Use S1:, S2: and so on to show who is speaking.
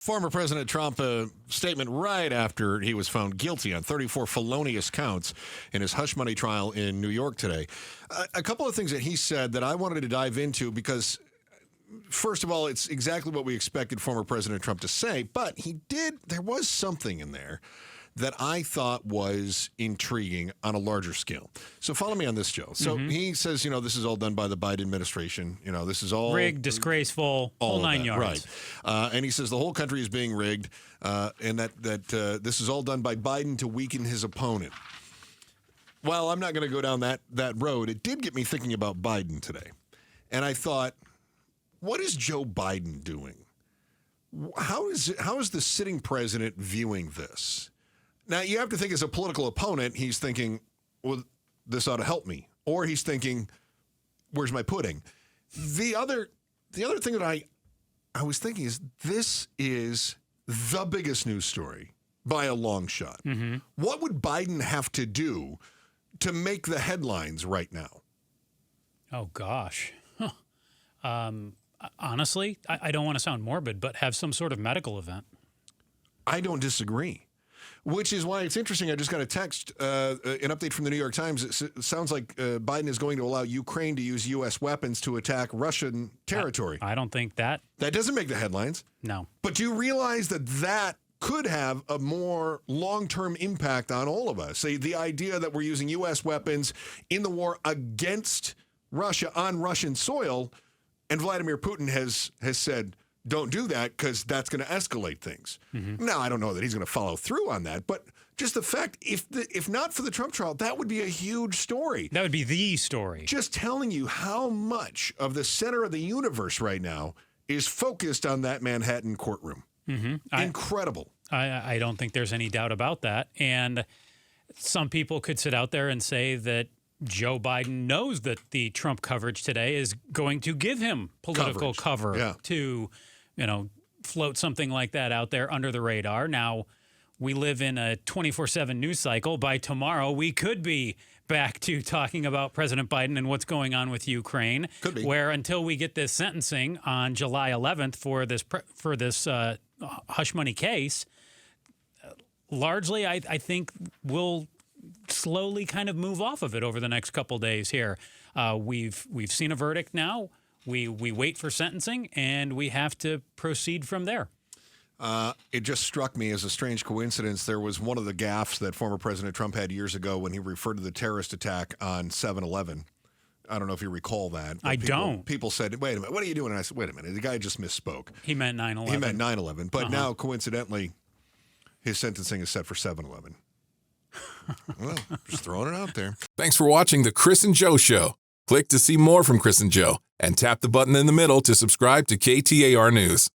S1: Former President Trump, a statement right after he was found guilty on 34 felonious counts in his hush money trial in New York today. A couple of things that he said that I wanted to dive into because, first of all, it's exactly what we expected former President Trump to say, but there was something in there that I thought was intriguing on a larger scale. So follow me on this, Joe. So he says, this is all done by the Biden administration. This is all
S2: rigged, disgraceful, whole nine yards.
S1: Right. And he says the whole country is being rigged and that this is all done by Biden to weaken his opponent. Well, I'm not going to go down that road. It did get me thinking about Biden today. And I thought, what is Joe Biden doing? How is the sitting president viewing this? Now, you have to think as a political opponent, he's thinking, well, this ought to help me. Or he's thinking, where's my pudding? The other thing that I was thinking is this is the biggest news story by a long shot. Mm-hmm. What would Biden have to do to make the headlines right now?
S2: Oh, gosh. Honestly, I don't want to sound morbid, but have some sort of medical event.
S1: I don't disagree. Which is why it's interesting. I just got a text, an update from the New York Times. It sounds like Biden is going to allow Ukraine to use U.S. weapons to attack Russian territory.
S2: I don't think that.
S1: That doesn't make the headlines.
S2: No.
S1: But do you realize that could have a more long-term impact on all of us? Say the idea that we're using U.S. weapons in the war against Russia on Russian soil, and Vladimir Putin has said, don't do that because that's going to escalate things. Mm-hmm. Now, I don't know that he's going to follow through on that, but just the fact, if not for the Trump trial, that would be a huge story.
S2: That would be the story.
S1: Just telling you how much of the center of the universe right now is focused on that Manhattan courtroom. Mm-hmm. Incredible.
S2: I don't think there's any doubt about that. And some people could sit out there and say that Joe Biden knows that the Trump coverage today is going to give him political cover to, float something like that out there under the radar. Now, we live in a 24/7 news cycle. By tomorrow, we could be back to talking about President Biden and what's going on with Ukraine.
S1: Could be.
S2: Where until we get this sentencing on July 11th for this hush money case, largely, I think we'll slowly kind of move off of it over the next couple days here. We've seen a verdict now. We wait for sentencing, and we have to proceed from there.
S1: It just struck me as a strange coincidence. There was one of the gaffes that former President Trump had years ago when he referred to the terrorist attack on 7-Eleven. I don't know if you recall that.
S2: I don't.
S1: People said, wait a minute, what are you doing? And I said, wait a minute, the guy just misspoke.
S2: He meant 9/11.
S1: He meant 9/11. But now, coincidentally, his sentencing is set for 7-Eleven. Well, just throwing it out there.
S3: Thanks for watching The Chris and Joe Show. Click to see more from Chris and Joe and tap the button in the middle to subscribe to KTAR News.